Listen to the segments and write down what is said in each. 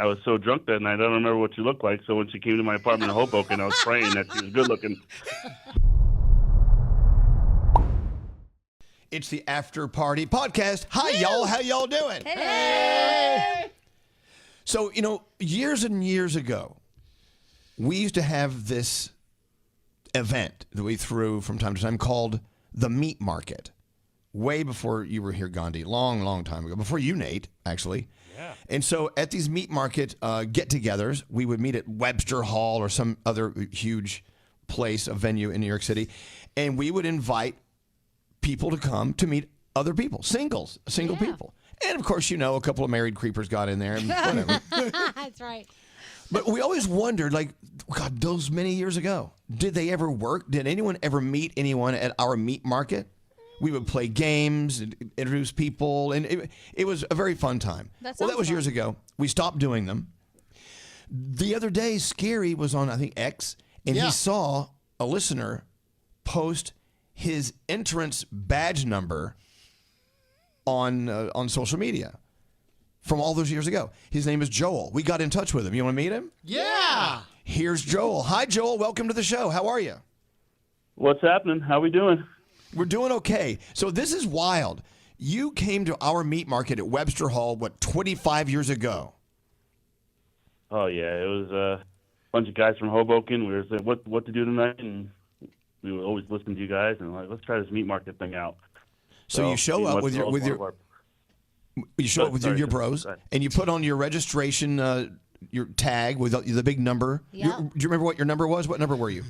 I was so drunk that night, I don't remember what she looked like. So when she came to my apartment in Hoboken, I was praying that she was good looking. It's the After Party Podcast. Hi, y'all. How y'all doing? Hey! So, years and years ago, we used to have this event that we threw from time to time called the Meat Market. Way before you were here, Gandhi. Long, long time ago. Before you, Nate, actually. Yeah. And so at these meat market get-togethers, we would meet at Webster Hall or some other huge place, a venue in New York City, and we would invite people to come to meet other people, single people. And, of course, a couple of married creepers got in there. And whatever. That's right. But we always wondered, God, those many years ago, did they ever work? Did anyone ever meet anyone at our meat market? We would play games, and introduce people, and it was a very fun time. That was years ago. We stopped doing them. The other day, Scary was on, I think, X, and he saw a listener post his entrance badge number on social media from all those years ago. His name is Joel. We got in touch with him. You want to meet him? Yeah. Here's Joel. Hi, Joel. Welcome to the show. How are you? What's happening? How we doing? We're doing okay. So this is wild. You came to our meat market at Webster Hall, 25 years ago? Oh, yeah. It was a bunch of guys from Hoboken. We were saying what to do tonight, and we would always listen to you guys, and let's try this meat market thing out. So you show up with your bros, and you put on your registration, your tag with the big number. Yeah. Do you remember what your number was? What number were you?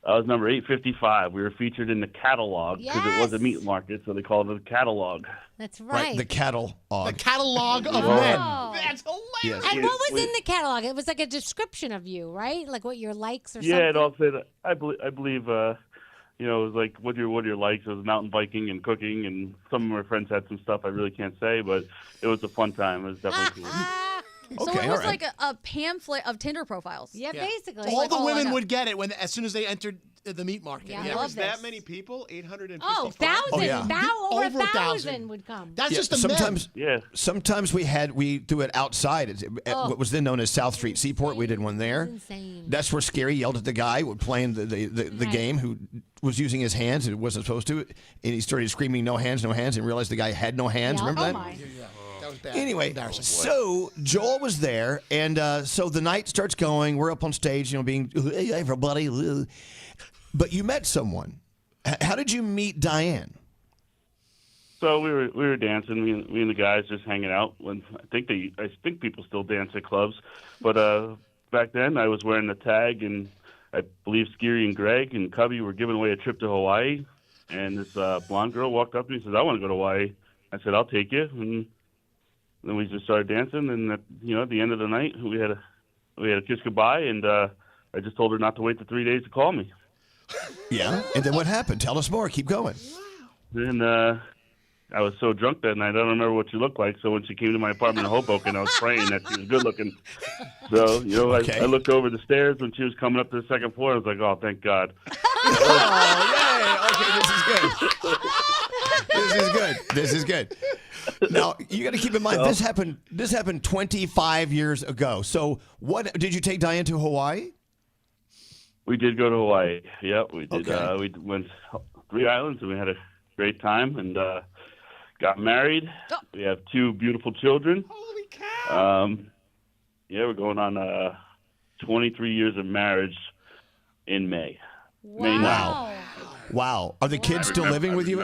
I was number 855. We were featured in the catalog because it was a meat market, so they called it a catalog. That's right. The catalog. The catalog of men. That's hilarious. Yes. And what was in the catalog? It was like a description of you, right? Like what your likes or something? Yeah, it all said, I believe, it was like what are your likes. It was mountain biking and cooking, and some of my friends had some stuff I really can't say, but it was a fun time. It was definitely cool. So it was like a pamphlet of Tinder profiles. Yeah, basically. All the women would get it as soon as they entered the meat market. Yeah, There was that many people? 855? Oh, thousands. Over 1,000 would come. That's just the sometimes, men. Yeah. Sometimes we do it outside at what was then known as South Street Seaport. We did one there. That's insane. That's where Scary yelled at the guy playing the game who was using his hands and wasn't supposed to. And he started screaming, no hands, and realized the guy had no hands. Yeah. Remember that? My. That was bad. Anyway, so Joel was there, and so the night starts going. We're up on stage, being, hey, everybody. But you met someone. How did you meet Diane? So we were dancing, me and the guys just hanging out. I think people still dance at clubs, but back then I was wearing the tag, and I believe Scary and Greg and Cubby were giving away a trip to Hawaii, and this blonde girl walked up to me and says, "I want to go to Hawaii." I said, "I'll take you," and then we just started dancing, and at the end of the night we had a kiss goodbye, and I just told her not to wait the 3 days to call me. Yeah, and then what happened? Tell us more. Keep going. Then I was so drunk that night, I don't remember what she looked like. So when she came to my apartment in Hoboken, I was praying that she was good looking. So I looked over the stairs when she was coming up to the second floor. I was like, "Oh, thank God." Oh, yay! Okay, this is good. Now you got to keep in mind this happened 25 years ago. So what did you take Diane to Hawaii? We did go to Hawaii. Yep, we did. Okay. We went 3 islands, and we had a great time, and got married. We have 2 beautiful children. Holy cow! We're going on 23 years of marriage in May. Wow. May 9th. Wow. Are the kids still living with you?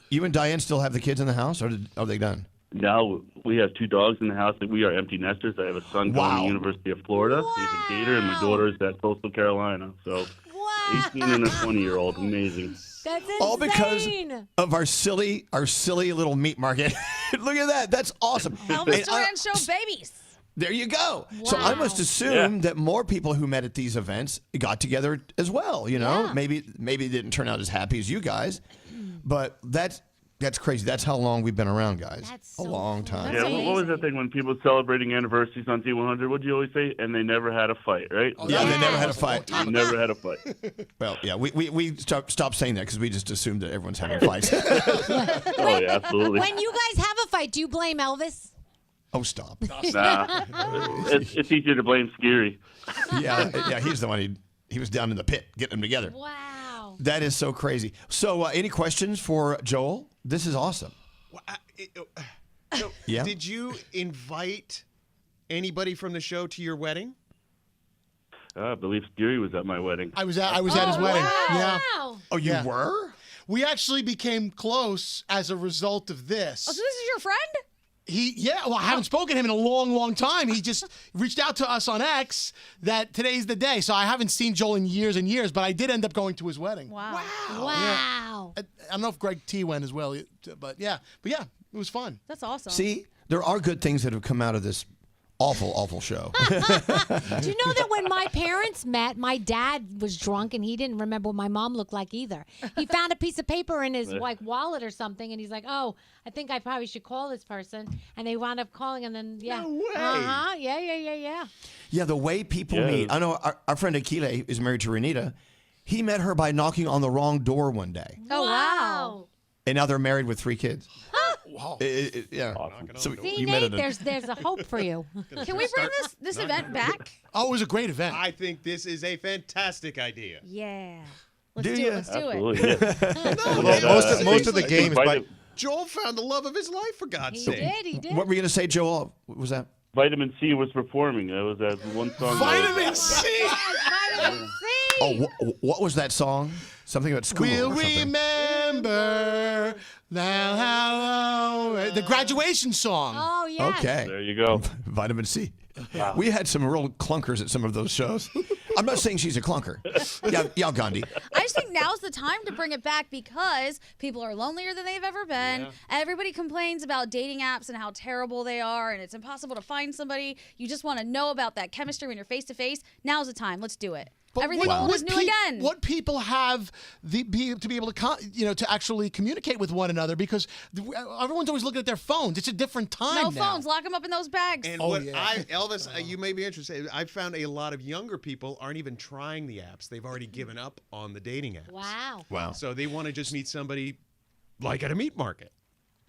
You and Diane still have the kids in the house, or are they done? No, we have 2 dogs in the house. We are empty nesters. I have a son going to the University of Florida. Wow. He's a Gator, and my daughter is at Coastal Carolina. So 18 and a 20-year-old. Amazing. That's insane. All because of our silly little meat market. Look at that. That's awesome. Elvis Duran show babies. There you go. Wow. So I must assume that more people who met at these events got together as well. Yeah. Maybe it didn't turn out as happy as you guys, but that's crazy. That's how long we've been around, guys. That's so a long time. Yeah, what was that thing when people celebrating anniversaries on T100? What do you always say? And they never had a fight, right? Oh, yeah, they never had a fight. They never had a fight. Well, yeah, we stopped saying that because we just assumed that everyone's having fights. Oh, yeah, absolutely. When you guys have a fight, do you blame Elvis? Oh, stop. Nah, it's easier to blame Scary. Yeah, he's the one. He was down in the pit getting them together. Wow. That is so crazy. So, any questions for Joel? This is awesome. So, Yeah. Did you invite anybody from the show to your wedding? I believe Scary was at my wedding. I was at his wedding. Yeah. Wow. Oh, you Yeah. were? We actually became close as a result of this. Oh, so this is your friend? Well, I haven't spoken to him in a long, long time. He just reached out to us on X that today's the day. So I haven't seen Joel in years and years, but I did end up going to his wedding. Wow. Wow. I don't know if Greg T went as well, but yeah, it was fun. That's awesome. See, there are good things that have come out of this awful, awful show. Do you know that when my parents met, my dad was drunk and he didn't remember what my mom looked like either. He found a piece of paper in his wallet or something, and he's like, "Oh, I think I probably should call this person." And they wound up calling, and then No way. Yeah. Yeah, the way people meet. I know our friend Akile is married to Renita. He met her by knocking on the wrong door one day, Oh, wow. and now they're married with 3 kids. Wow. Yeah. Awesome. So See, you met Nate, at there's a hope for you. Can we bring this event back? Oh, it was a great event. I think this is a fantastic idea. Yeah. Let's Do do ya? it. Let's do it. Absolutely, yeah. Most of the games, Vitamin, Joel found the love of his life, for God's sake. He did. What were you going to say, Joel? What was that? Vitamin C was performing. That was that one song. Vitamin C. Vitamin C. Oh, what was that song? Something about school We'll or something. remember now the graduation song. Oh, yes. Okay. There you go. Vitamin C. We had some real clunkers at some of those shows. I'm not saying she's a clunker. Yeah, Gandhi. I just think now's the time to bring it back because people are lonelier than they've ever been. Everybody complains about dating apps and how terrible they are, and it's impossible to find somebody. You just want to know about that chemistry when you're face to face. Now's the time. Let's do it. But Everything old is new again. What people have to be able to to actually communicate with one another because everyone's always looking at their phones. It's a different time No now. phones. Lock them up in those bags. And Elvis, you may be interested. I've found a lot of younger people aren't even trying the apps. They've already given up on the dating apps. Wow. So they want to just meet somebody like at a meat market.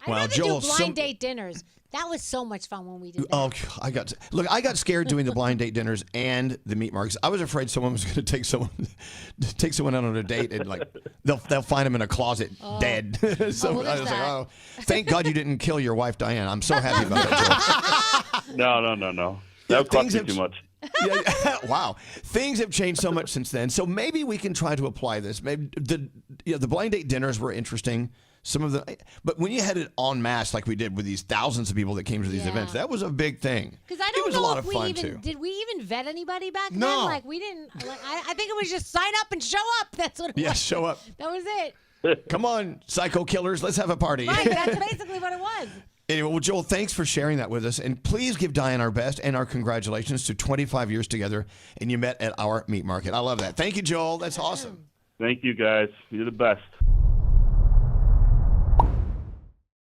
I'd Well, rather Joel, do blind date dinners. That was so much fun when we did that. Oh, I got scared doing the blind date dinners and the meat markets. I was afraid someone was going to take someone out on a date and like they'll find him in a closet dead. So well, I there's was that. like, thank God you didn't kill your wife Diane. I'm so happy about that, Joel. No. That would cost Things me have- too much. Wow, things have changed so much since then. So maybe we can try to apply this. Maybe the blind date dinners were interesting. But when you had it en masse like we did with these thousands of people that came to these events, that was a big thing. Because I It don't was know a lot if of we fun even too. did we even vet anybody back then? No. Like we didn't. Like I think it was just sign up and show up. That's what it was. Yeah, show up. That was it. Come on, psycho killers, let's have a party. Right. That's basically what it was. Anyway, well, Joel, thanks for sharing that with us. And please give Diane our best and our congratulations to 25 years together. And you met at our meat market. I love that. Thank you, Joel. That's awesome. Thank you, guys. You're the best.